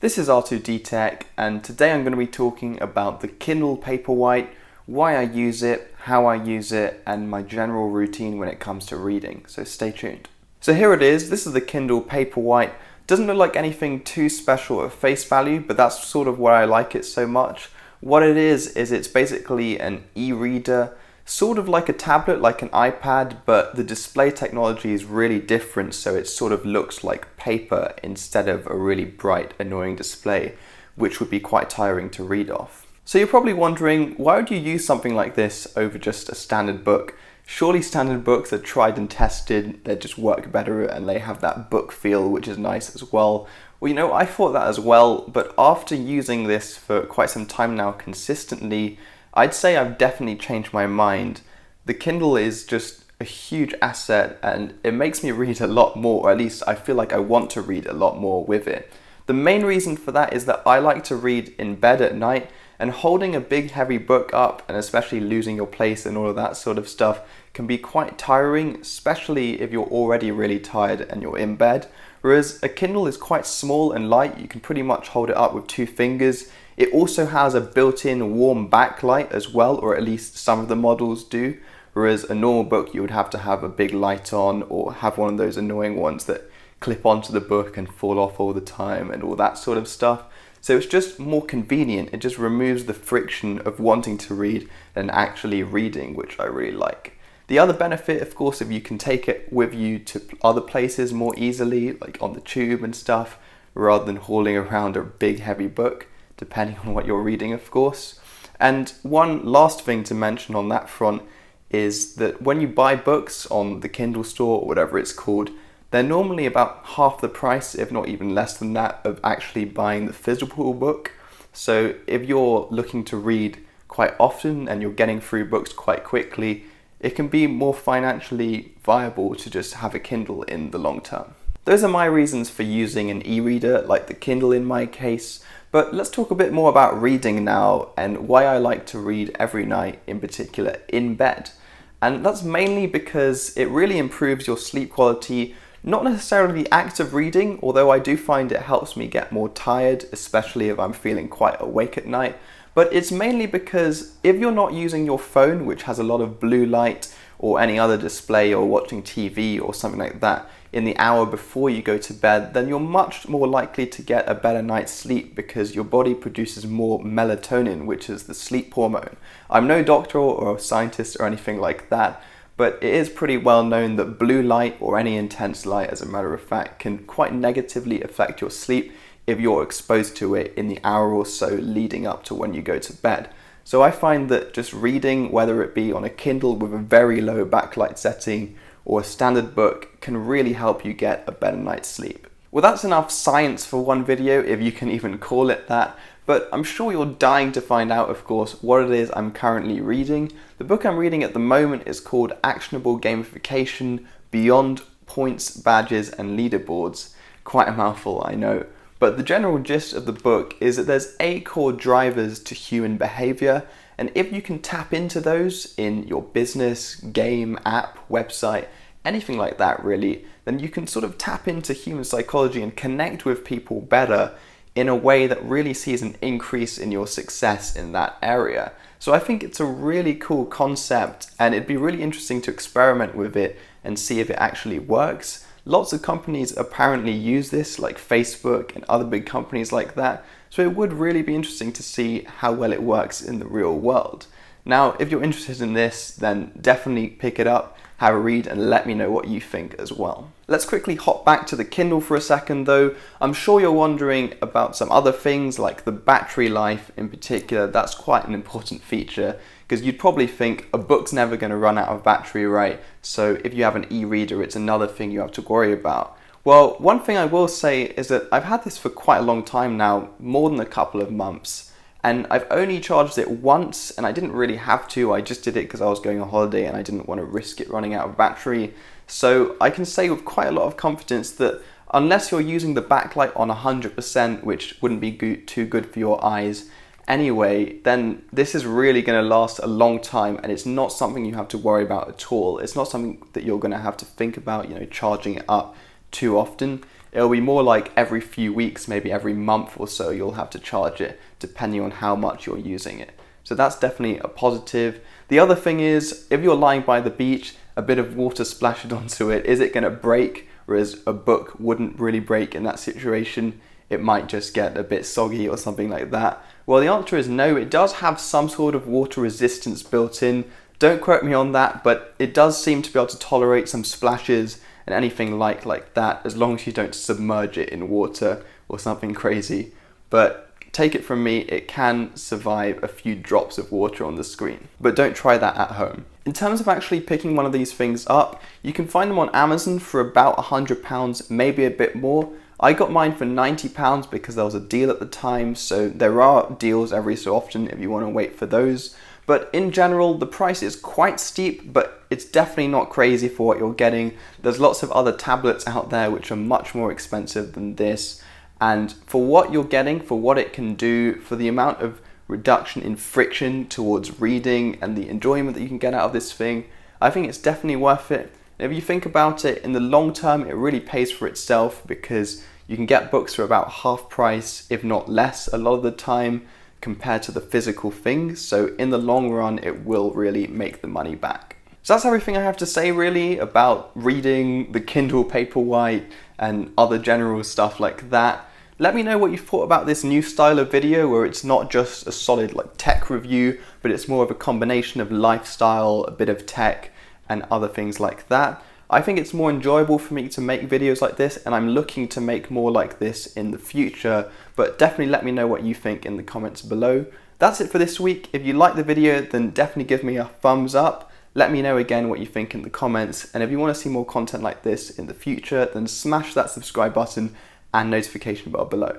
This is R2D Tech, and today I'm going to be talking about the Kindle Paperwhite, why I use it, how I use it, and my general routine when it comes to reading, so stay tuned. So here it is, this is the Kindle Paperwhite. Doesn't look like anything too special at face value, but that's sort of why I like it so much. What it is it's basically an e-reader, sort of like a tablet, like an iPad, but the display technology is really different, so it sort of looks like paper instead of a really bright, annoying display, which would be quite tiring to read off. So you're probably wondering, why would you use something like this over just a standard book? Surely standard books are tried and tested, they just work better and they have that book feel, which is nice as well. Well, you know, I thought that as well, but after using this for quite some time now consistently, I'd say I've definitely changed my mind. The Kindle is just a huge asset and it makes me read a lot more, or at least I feel like I want to read a lot more with it. The main reason for that is that I like to read in bed at night, and holding a big heavy book up, and especially losing your place and all of that sort of stuff, can be quite tiring, especially if you're already really tired and you're in bed. Whereas a Kindle is quite small and light, you can pretty much hold it up with 2 fingers. It also has a built-in warm backlight as well, or at least some of the models do. Whereas a normal book, you would have to have a big light on or have one of those annoying ones that clip onto the book and fall off all the time and all that sort of stuff. So it's just more convenient. It just removes the friction of wanting to read than actually reading, which I really like. The other benefit, of course, if you can take it with you to other places more easily, like on the tube and stuff, rather than hauling around a big heavy book, depending on what you're reading, of course. And one last thing to mention on that front is that when you buy books on the Kindle store or whatever it's called, they're normally about half the price, if not even less than that, of actually buying the physical book. So if you're looking to read quite often and you're getting through books quite quickly, it can be more financially viable to just have a Kindle in the long term. Those are my reasons for using an e-reader like the Kindle in my case, but let's talk a bit more about reading now and why I like to read every night, in particular in bed. And that's mainly because it really improves your sleep quality. Not necessarily the act of reading, although I do find it helps me get more tired, especially if I'm feeling quite awake at night. But it's mainly because if you're not using your phone, which has a lot of blue light, or any other display, or watching TV or something like that in the hour before you go to bed, then you're much more likely to get a better night's sleep because your body produces more melatonin, which is the sleep hormone. I'm no doctor or scientist or anything like that, but it is pretty well known that blue light, or any intense light as a matter of fact, can quite negatively affect your sleep if you're exposed to it in the hour or so leading up to when you go to bed. So I find that just reading, whether it be on a Kindle with a very low backlight setting or a standard book, can really help you get a better night's sleep. Well, that's enough science for one video, if you can even call it that. But I'm sure you're dying to find out, of course, what it is I'm currently reading. The book I'm reading at the moment is called Actionable Gamification: Beyond Points, Badges and Leaderboards. Quite a mouthful, I know. But the general gist of the book is that there's 8 core drivers to human behavior, and if you can tap into those in your business, game, app, website, anything like that really, then you can sort of tap into human psychology and connect with people better in a way that really sees an increase in your success in that area. So I think it's a really cool concept, and it'd be really interesting to experiment with it and see if it actually works. Lots of companies apparently use this, like Facebook and other big companies like that, so it would really be interesting to see how well it works in the real world. Now, if you're interested in this, then definitely pick it up, have a read, and let me know what you think as well. Let's quickly hop back to the Kindle for a second though. I'm sure you're wondering about some other things like the battery life in particular. That's quite an important feature because you'd probably think a book's never going to run out of battery, right? So if you have an e-reader, it's another thing you have to worry about. Well, one thing I will say is that I've had this for quite a long time now, more than a couple of months. And I've only charged it once, and I didn't really have to. I just did it because I was going on holiday and I didn't want to risk it running out of battery. So I can say with quite a lot of confidence that unless you're using the backlight on 100%, which wouldn't be too good for your eyes anyway, then this is really going to last a long time, and it's not something you have to worry about at all. It's not something that you're going to have to think about, charging it up too often. It'll be more like every few weeks, maybe every month or so, you'll have to charge it depending on how much you're using it. So that's definitely a positive. The other thing is, if you're lying by the beach, a bit of water splashed onto it, is it going to break? Whereas a book wouldn't really break in that situation. It might just get a bit soggy or something like that. Well, the answer is no. It does have some sort of water resistance built in. Don't quote me on that, but it does seem to be able to tolerate some splashes and anything like that, as long as you don't submerge it in water or something crazy. But take it from me, it can survive a few drops of water on the screen. But don't try that at home. In terms of actually picking one of these things up, you can find them on Amazon for about £100, maybe a bit more. I got mine for £90 because there was a deal at the time, so there are deals every so often if you want to wait for those. But in general, the price is quite steep, but it's definitely not crazy for what you're getting. There's lots of other tablets out there which are much more expensive than this. And for what you're getting, for what it can do, for the amount of reduction in friction towards reading and the enjoyment that you can get out of this thing, I think it's definitely worth it. And if you think about it, in the long term, it really pays for itself because you can get books for about half price, if not less, a lot of the time compared to the physical things. So in the long run, it will really make the money back. So that's everything I have to say really about reading the Kindle Paperwhite and other general stuff like that. Let me know what you thought about this new style of video where it's not just a solid tech review, but it's more of a combination of lifestyle, a bit of tech, and other things like that. I think it's more enjoyable for me to make videos like this, and I'm looking to make more like this in the future, but definitely let me know what you think in the comments below. That's it for this week. If you like the video, then definitely give me a thumbs up. Let me know again what you think in the comments, and if you want to see more content like this in the future, then smash that subscribe button and notification bell below.